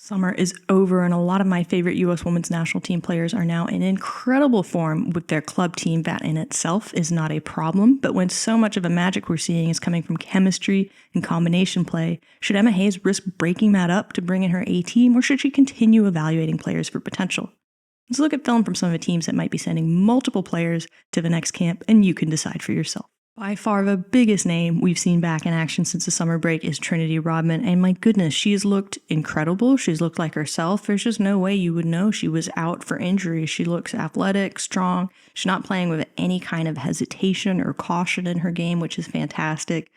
Summer is over, and a lot of my favorite U.S. women's national team players are now in incredible form with their club team. That in itself is not a problem, but when so much of the magic we're seeing is coming from chemistry and combination play, should Emma Hayes risk breaking that up to bring in her A-team, or should she continue evaluating players for potential? Let's look at film from some of the teams that might be sending multiple players to the next camp, and you can decide for yourself. By far the biggest name we've seen back in action since the summer break is Trinity Rodman, and my goodness, she's looked incredible. She's looked like herself. There's just no way you would know she was out for injury. She looks athletic, strong. She's not playing with any kind of hesitation or caution in her game, which is fantastic.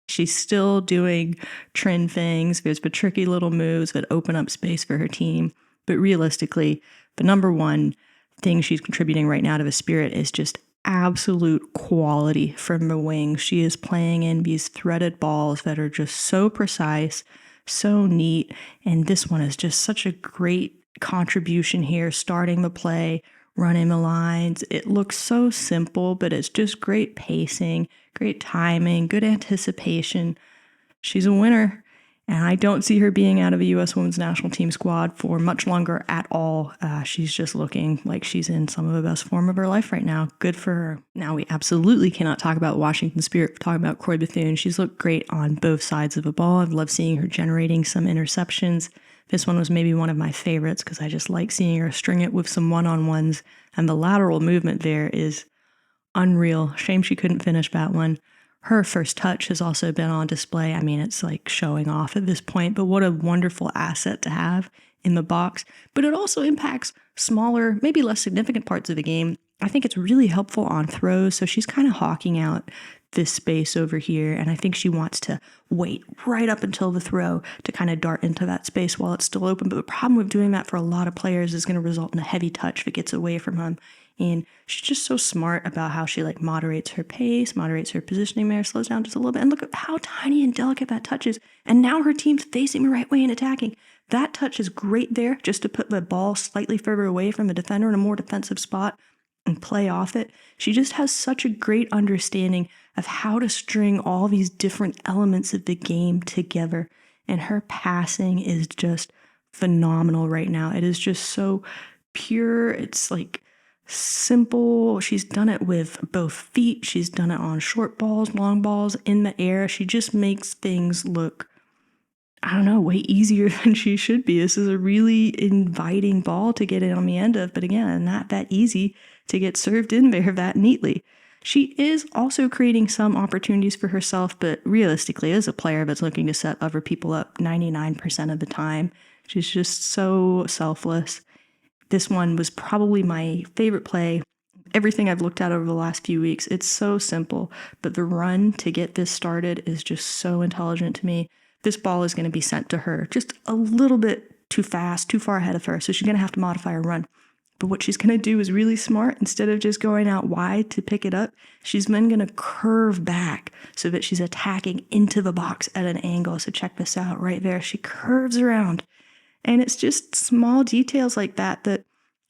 She's still doing Trin things. There's the tricky little moves that open up space for her team. But realistically, the number one thing she's contributing right now to the Spirit is just absolute quality from the wing. She is playing in these threaded balls that are just so precise, so neat, and this one is just such a great contribution here, starting the play, running the lines. It looks so simple, but it's just great pacing, great timing, good anticipation. She's a winner, and I don't see her being out of the U.S. Women's National Team squad for much longer at all. She's just looking like she's in some of the best form of her life right now. Good for her. Now, we absolutely cannot talk about Washington Spirit. We're talking about Croix Bethune. She's looked great on both sides of the ball. I've loved seeing her generating some interceptions. This one was maybe one of my favorites because I just like seeing her string it with some one-on-ones, and the lateral movement there is unreal. Shame she couldn't finish that one. Her first touch has also been on display. I mean, it's like showing off at this point, but what a wonderful asset to have in the box. But it also impacts smaller, maybe less significant parts of the game. I think it's really helpful on throws, so she's kind of hawking out this space over here, and I think she wants to wait right up until the throw to kind of dart into that space while it's still open. But the problem with doing that for a lot of players is going to result in a heavy touch that gets away from them. And she's just so smart about how she moderates her pace, moderates her positioning there, slows down just a little bit. And look at how tiny and delicate that touch is. And now her team's facing the right way and attacking. That touch is great there just to put the ball slightly further away from the defender in a more defensive spot and play off it. She just has such a great understanding of how to string all these different elements of the game together. And her passing is just phenomenal right now. It is just so pure. It's simple. She's done it with both feet. She's done it on short balls, long balls, in the air. She just makes things look, way easier than she should be. This is a really inviting ball to get in on the end of, but again, not that easy to get served in there that neatly. She is also creating some opportunities for herself, but realistically, as a player that's looking to set other people up 99% of the time, she's just so selfless. This one was probably my favorite play. Everything I've looked at over the last few weeks, it's so simple, but the run to get this started is just so intelligent to me. This ball is going to be sent to her just a little bit too fast, too far ahead of her, so she's going to have to modify her run. But what she's going to do is really smart. Instead of just going out wide to pick it up, she's then going to curve back so that she's attacking into the box at an angle. So check this out right there. She curves around. And it's just small details like that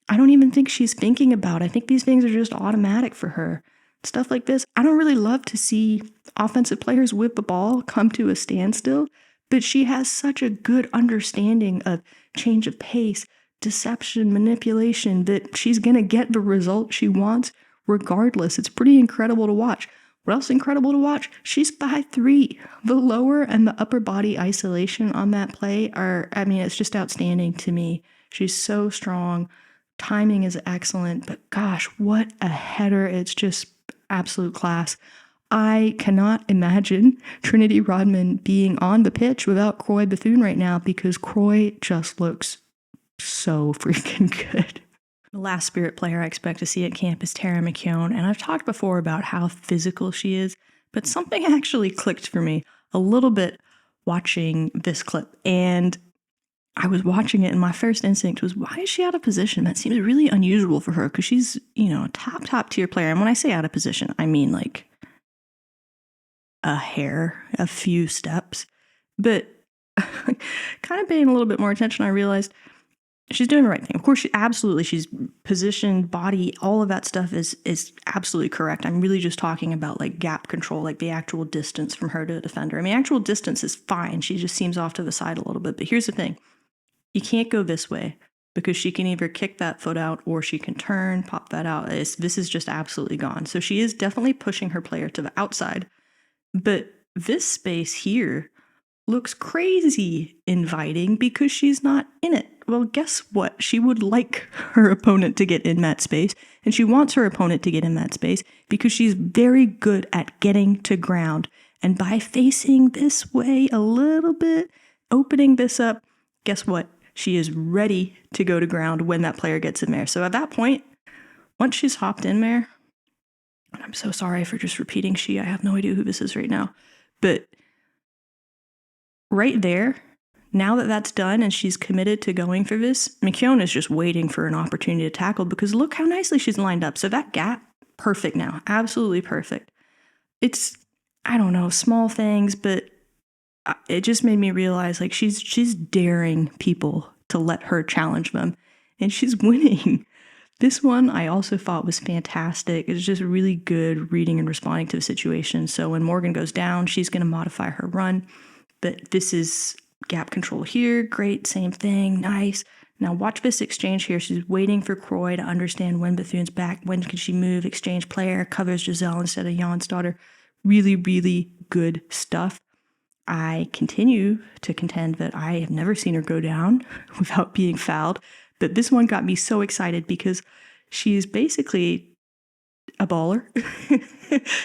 I don't even think she's thinking about. I think these things are just automatic for her. Stuff like this. I don't really love to see offensive players with the ball come to a standstill, but she has such a good understanding of change of pace, deception, manipulation, that she's going to get the result she wants regardless. It's pretty incredible to watch. What else incredible to watch? She's 5'3". The lower and the upper body isolation on that play it's just outstanding to me. She's so strong. Timing is excellent, but gosh, what a header. It's just absolute class. I cannot imagine Trinity Rodman being on the pitch without Croix Bethune right now because Croix just looks so freaking good. The last Spirit player I expect to see at camp is McKeown, and I've talked before about how physical she is, but something actually clicked for me a little bit watching this clip, and I was watching it, and my first instinct was, why is she out of position? That seems really unusual for her, because she's, a top tier player, and when I say out of position, I mean a hair, a few steps, but kind of paying a little bit more attention, I realized she's doing the right thing. Of course, she's positioned, body, all of that stuff is absolutely correct. I'm really just talking about gap control, the actual distance from her to the defender. I mean, actual distance is fine. She just seems off to the side a little bit. But here's the thing. you can't go this way because she can either kick that foot out or she can turn, pop that out. This is just absolutely gone. So she is definitely pushing her player to the outside. But this space here looks crazy inviting because she's not in it. Well, guess what? She would like her opponent to get in that space, and she wants her opponent to get in that space because she's very good at getting to ground. And by facing this way a little bit, opening this up, guess what? She is ready to go to ground when that player gets in there. So at that point, once she's hopped in there, and I'm so sorry for just repeating she, I have no idea who this is right now, but right there, now that that's done and she's committed to going for this, McKeown is just waiting for an opportunity to tackle because look how nicely she's lined up. So that gap, perfect now. Absolutely perfect. It's, I don't know, small things, but it just made me realize like she's daring people to let her challenge them, and she's winning. This one I also thought was fantastic. It's just really good reading and responding to the situation. So when Morgan goes down, she's going to modify her run. But this is gap control here. Great, same thing, nice. Now watch this exchange here. She's waiting for Croix to understand when Bethune's back, when can she move, exchange player, covers Giselle instead of Jan's daughter. Really, really good stuff. I continue to contend that I have never seen her go down without being fouled. But this one got me so excited because she's basically a baller.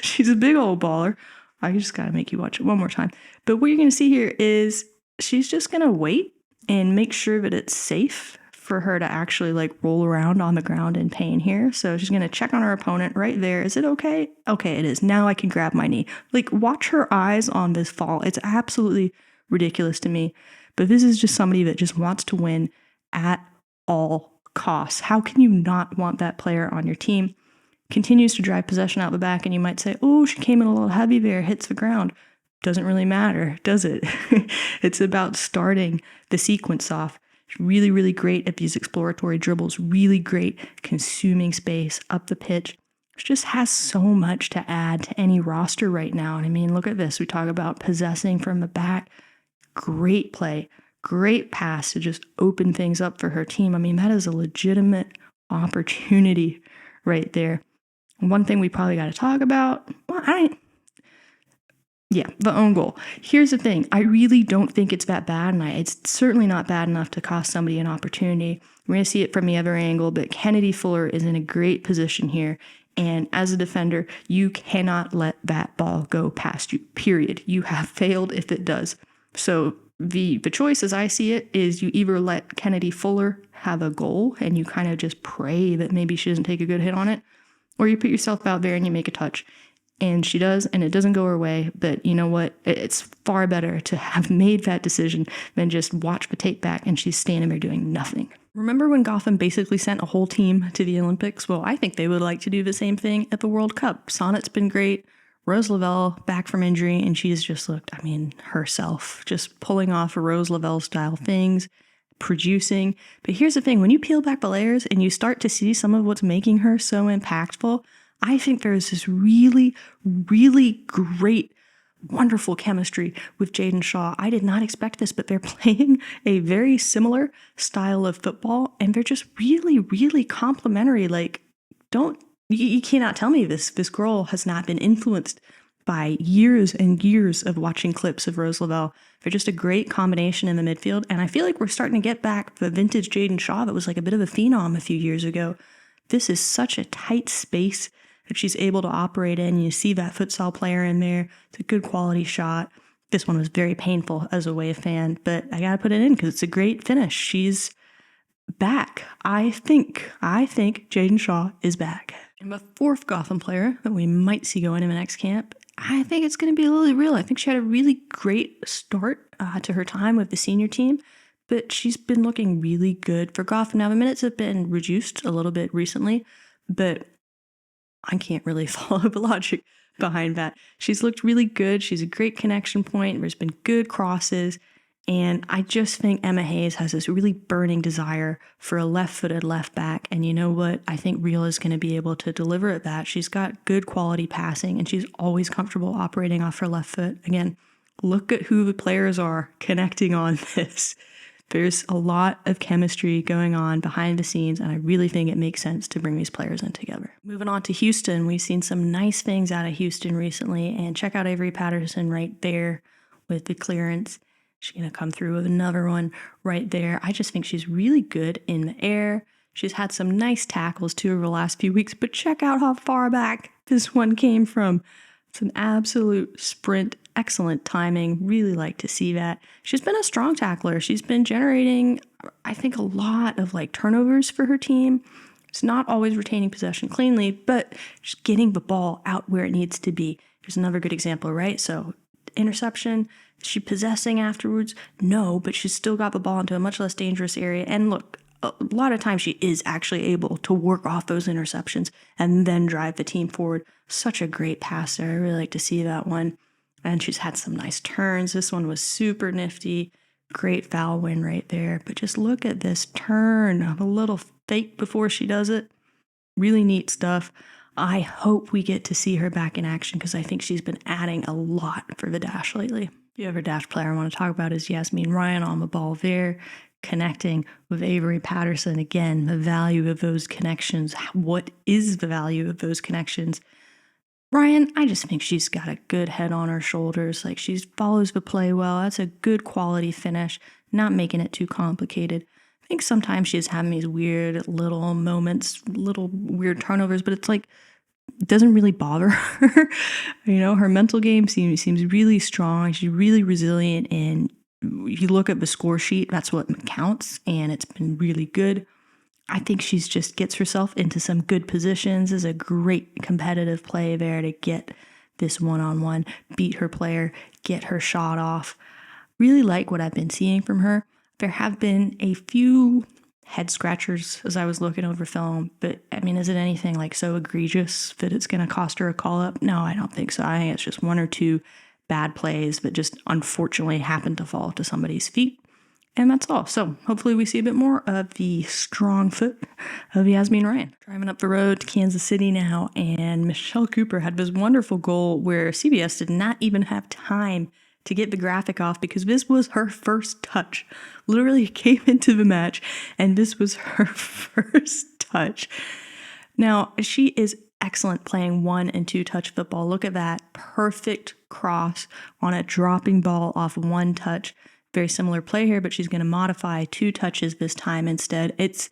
She's a big old baller. I just got to make you watch it one more time. But what you're going to see here is she's just going to wait and make sure that it's safe for her to actually like roll around on the ground in pain here. So she's going to check on her opponent right there. Is it okay? Okay, it is. Now I can grab my knee. Like, watch her eyes on this fall. It's absolutely ridiculous to me. But this is just somebody that just wants to win at all costs. How can you not want that player on your team? Continues to drive possession out the back, and you might say, oh, she came in a little heavy there, hits the ground. Doesn't really matter, does it? It's about starting the sequence off. Really, really great at these exploratory dribbles, really great consuming space up the pitch. She just has so much to add to any roster right now. And I mean, look at this. We talk about possessing from the back. Great play, great pass to just open things up for her team. I mean, that is a legitimate opportunity right there. One thing we probably got to talk about, the own goal. Here's the thing. I really don't think it's that bad, and it's certainly not bad enough to cost somebody an opportunity. We're going to see it from the other angle, but Kennedy Fuller is in a great position here, and as a defender, you cannot let that ball go past you, period. You have failed if it does. So the choice, as I see it, is you either let Kennedy Fuller have a goal, and you kind of just pray that maybe she doesn't take a good hit on it, or you put yourself out there and you make a touch. And she does, and it doesn't go her way. But you know what? It's far better to have made that decision than just watch the tape back and she's standing there doing nothing. Remember when Gotham basically sent a whole team to the Olympics? Well, I think they would like to do the same thing at the World Cup. Sonnet's been great. Rose Lavelle back from injury, and she's just looked, herself, just pulling off a Rose Lavelle style things, producing. But here's the thing. When you peel back the layers and you start to see some of what's making her so impactful, I think there's this really, really great, wonderful chemistry with Jaedyn Shaw. I did not expect this, but they're playing a very similar style of football, and they're just really, really complementary. Like, you cannot tell me this girl has not been influenced by years and years of watching clips of Rose Lavelle. They're just a great combination in the midfield, and I feel like we're starting to get back the vintage Jaedyn Shaw that was like a bit of a phenom a few years ago. This is such a tight space that she's able to operate in. You see that futsal player in there. It's a good quality shot. This one was very painful as a Wave fan, but I got to put it in because it's a great finish. She's back. I think Jaedyn Shaw is back. And the fourth Gotham player that we might see go into the next camp, I think it's going to be Lily Reale. I think she had a really great start to her time with the senior team, but she's been looking really good for Gotham. Now, the minutes have been reduced a little bit recently, but I can't really follow the logic behind that. She's looked really good. She's a great connection point. There's been good crosses. And I just think Emma Hayes has this really burning desire for a left-footed left back. And you know what? I think Reale is going to be able to deliver at that. She's got good quality passing, and she's always comfortable operating off her left foot. Again, look at who the players are connecting on this. There's a lot of chemistry going on behind the scenes, and I really think it makes sense to bring these players in together. Moving on to Houston, we've seen some nice things out of Houston recently, and check out Avery Patterson right there with the clearance. She's going to come through with another one right there. I just think she's really good in the air. She's had some nice tackles too over the last few weeks, but check out how far back this one came from. It's an absolute sprint, excellent timing. Really like to see that. She's been a strong tackler. She's been generating, I think, a lot of turnovers for her team. It's not always retaining possession cleanly, but just getting the ball out where it needs to be. Here's another good example, right? So interception, is she possessing afterwards? No, but she's still got the ball into a much less dangerous area. And look, a lot of times she is actually able to work off those interceptions and then drive the team forward. Such a great passer. I really like to see that one. And she's had some nice turns. This one was super nifty. Great foul win right there. But just look at this turn, a little fake before she does it. Really neat stuff. I hope we get to see her back in action because I think she's been adding a lot for the Dash lately. The other Dash player I want to talk about is Yazmeen Ryan on the ball there, connecting with Avery Patterson. Again, the value of those connections. What is the value of those connections? Ryan, I just think she's got a good head on her shoulders. She follows the play well. That's a good quality finish, not making it too complicated. I think sometimes she's having these weird little moments, little weird turnovers, but it's it doesn't really bother her. Her mental game seems really strong. She's really resilient, and you look at the score sheet, that's what counts, and it's been really good. I think she's just gets herself into some good positions. Is a great competitive play there to get this one-on-one, beat her player, get her shot off. Really like what I've been seeing from her. There have been a few head scratchers as I was looking over film, but is it anything so egregious that it's going to cost her a call-up? No, I don't think so. I think it's just one or two bad plays that just unfortunately happened to fall to somebody's feet. And that's all. So hopefully we see a bit more of the strong foot of Yazmeen Ryan. Driving up the road to Kansas City now, and Michelle Cooper had this wonderful goal where CBS did not even have time to get the graphic off because this was her first touch. Literally came into the match, and this was her first touch. Now, she is excellent playing 1 and 2 touch football. Look at that. Perfect cross on a dropping ball off 1 touch. Very similar play here, but she's going to modify 2 touches this time instead. It's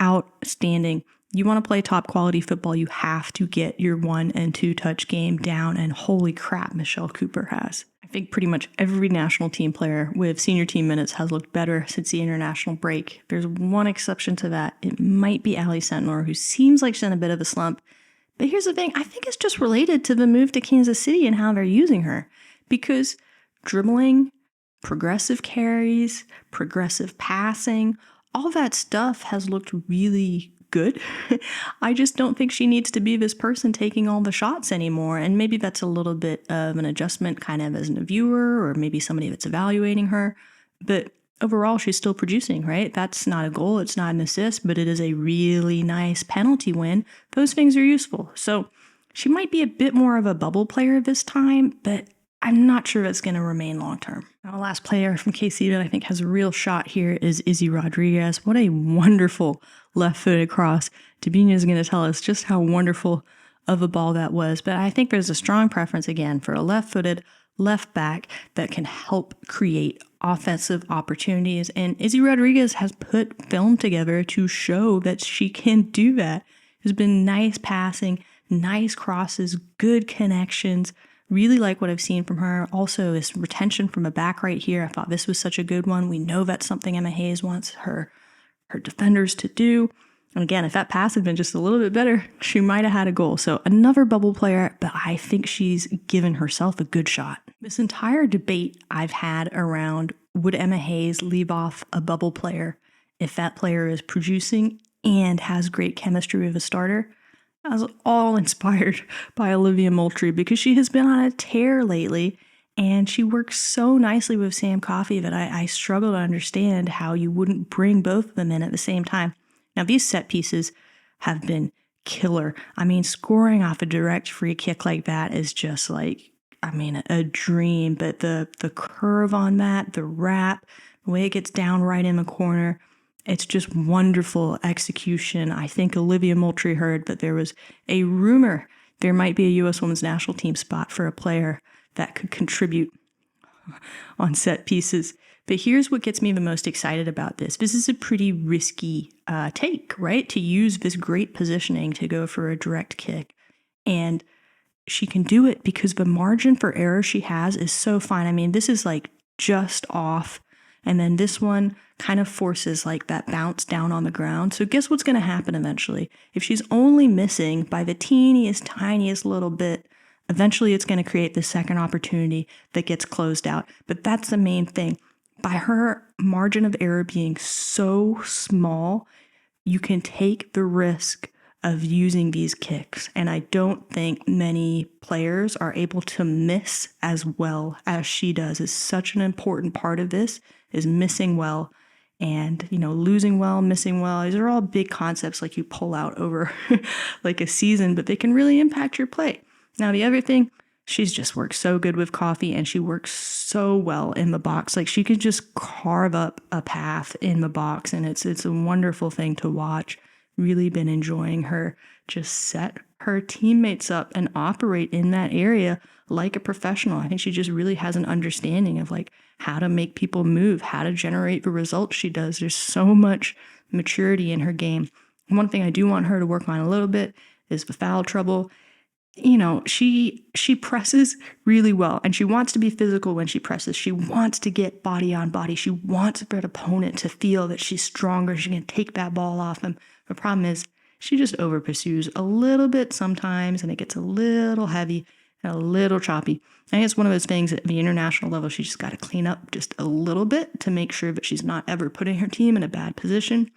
outstanding. You want to play top quality football, you have to get your 1 and 2 touch game down, and holy crap, Michelle Cooper has. I think pretty much every national team player with senior team minutes has looked better since the international break. There's one exception to that. It might be Sentnor, who seems like she's in a bit of a slump. But here's the thing, I think it's just related to the move to Kansas City and how they're using her. Because dribbling, progressive carries, progressive passing, all that stuff has looked really good. I just don't think she needs to be this person taking all the shots anymore. And maybe that's a little bit of an adjustment kind of as a viewer or maybe somebody that's evaluating her. But overall, she's still producing, right? That's not a goal. It's not an assist, but it is a really nice penalty win. Those things are useful. So she might be a bit more of a bubble player this time, but I'm not sure that's going to remain long term. Now, the last player from KC that I think has a real shot here is Izzy Rodriguez. What a wonderful left-footed cross. Dabina is going to tell us just how wonderful of a ball that was. But I think there's a strong preference, again, for a left-footed left back that can help create offensive opportunities. And Izzy Rodriguez has put film together to show that she can do that. There's been nice passing, nice crosses, good connections. Really like what I've seen from her. Also, this retention from a back right here. I thought this was such a good one. We know that's something Emma Hayes wants her defenders to do. And again, if that pass had been just a little bit better, she might have had a goal. So another bubble player, but I think she's given herself a good shot. This entire debate I've had around would Emma Hayes leave off a bubble player if that player is producing and has great chemistry with a starter. I was all inspired by Olivia Moultrie because she has been on a tear lately and she works so nicely with Sam Coffey that I struggle to understand how you wouldn't bring both of them in at the same time. Now, these set pieces have been killer. Scoring off a direct free kick like that is just a dream. But the curve on that, the wrap, the way it gets down right in the corner. It's just wonderful execution. I think Olivia Moultrie heard that there was a rumor there might be a U.S. Women's National Team spot for a player that could contribute on set pieces. But here's what gets me the most excited about this. This is a pretty risky take, right? To use this great positioning to go for a direct kick. And she can do it because the margin for error she has is so fine. I mean, this is like just off. And then this one kind of forces like that bounce down on the ground. So guess what's going to happen eventually? If she's only missing by the teeniest, tiniest little bit, eventually it's going to create the second opportunity that gets closed out. But that's the main thing. By her margin of error being so small, you can take the risk of using these kicks. And I don't think many players are able to miss as well as she does. Is such an important part of this, is missing well. And, losing well, missing well, these are all big concepts like you pull out over like a season, but they can really impact your play. Now, the other thing, she's just worked so good with coffee, and she works so well in the box. Like, she could just carve up a path in the box, and it's a wonderful thing to watch. Really been enjoying her just set her teammates up and operate in that area like a professional. I think she just really has an understanding of like how to make people move, how to generate the results she does. There's so much maturity in her game. One thing I do want her to work on a little bit is the foul trouble. She presses really well, and she wants to be physical when she presses. She wants to get body on body. She wants her opponent to feel that she's stronger. She can take that ball off them. The problem is she just over pursues a little bit sometimes, and it gets a little heavy and a little choppy. I think it's one of those things at the international level she just got to clean up just a little bit to make sure that she's not ever putting her team in a bad position.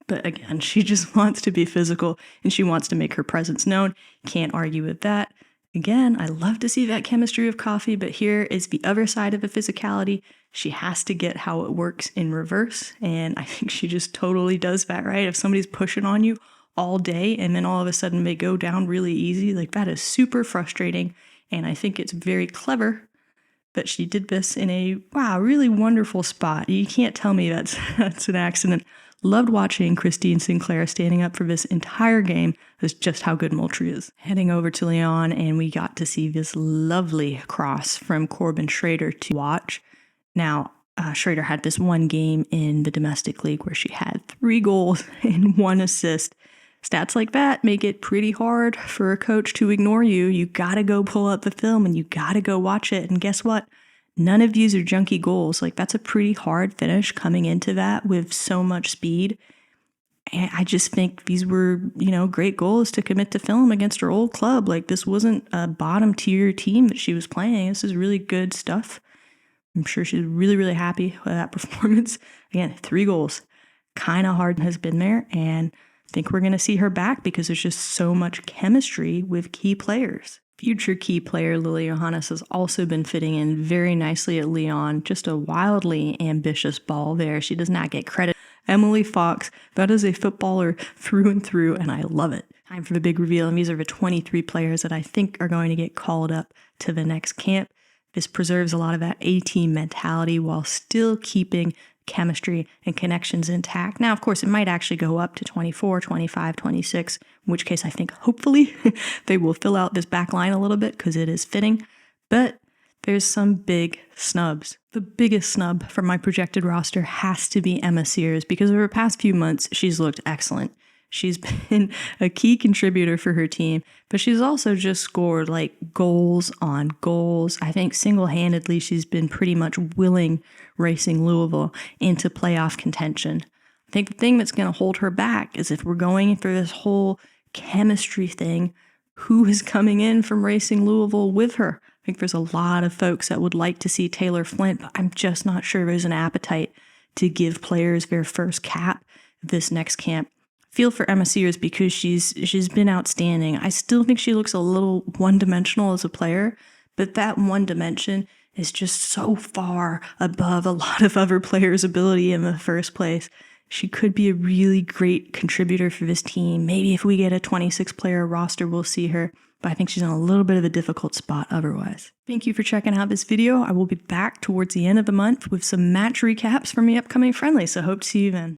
But again, she just wants to be physical, and she wants to make her presence known. Can't argue with that. Again, I love to see that chemistry of coffee, but here is the other side of the physicality. She has to get how it works in reverse, and I think she just totally does that, right? If somebody's pushing on you all day and then all of a sudden they go down really easy, like that is super frustrating, and I think it's very clever that she did this in a, really wonderful spot. You can't tell me that's an accident. Loved watching Christine Sinclair standing up for this entire game. That's just how good Moultrie is. Heading over to Lyon, and we got to see this lovely cross from Korbin Schrader to watch. Now, Schrader had this one game in the domestic league where she had 3 goals and 1 assist. Stats like that make it pretty hard for a coach to ignore you. You got to go pull up the film, and you got to go watch it. And guess what? None of these are junky goals. Like, that's a pretty hard finish coming into that with so much speed. And I just think these were, great goals to commit to film against her old club. Like, this wasn't a bottom tier team that she was playing. This is really good stuff. I'm sure she's really, really happy with that performance. Again, 3 goals. Kind of hard has been there. And I think we're going to see her back because there's just so much chemistry with key players. Future key player Lily Yohannes has also been fitting in very nicely at Lyon. Just a wildly ambitious ball there. She does not get credit. Emily Fox, that is a footballer through and through, and I love it. Time for the big reveal, and these are the 23 players that I think are going to get called up to the next camp. This preserves a lot of that A-team mentality while still keeping chemistry and connections intact. Now, of course, it might actually go up to 24, 25, 26, in which case I think hopefully they will fill out this back line a little bit because it is fitting. But there's some big snubs. The biggest snub from my projected roster has to be Emma Sears because over the past few months, she's looked excellent. She's been a key contributor for her team, but she's also just scored like goals on goals. I think single-handedly she's been pretty much willing Racing Louisville into playoff contention. I think the thing that's going to hold her back is if we're going for this whole chemistry thing, who is coming in from Racing Louisville with her? I think there's a lot of folks that would like to see Taylor Flint, but I'm just not sure there's an appetite to give players their first cap this next camp. Feel for Emma Sears because she's been outstanding. I still think she looks a little one-dimensional as a player, but that one dimension is just so far above a lot of other players' ability in the first place. She could be a really great contributor for this team. Maybe if we get a 26-player roster, we'll see her. But I think she's in a little bit of a difficult spot otherwise. Thank you for checking out this video. I will be back towards the end of the month with some match recaps from the upcoming friendly, so hope to see you then.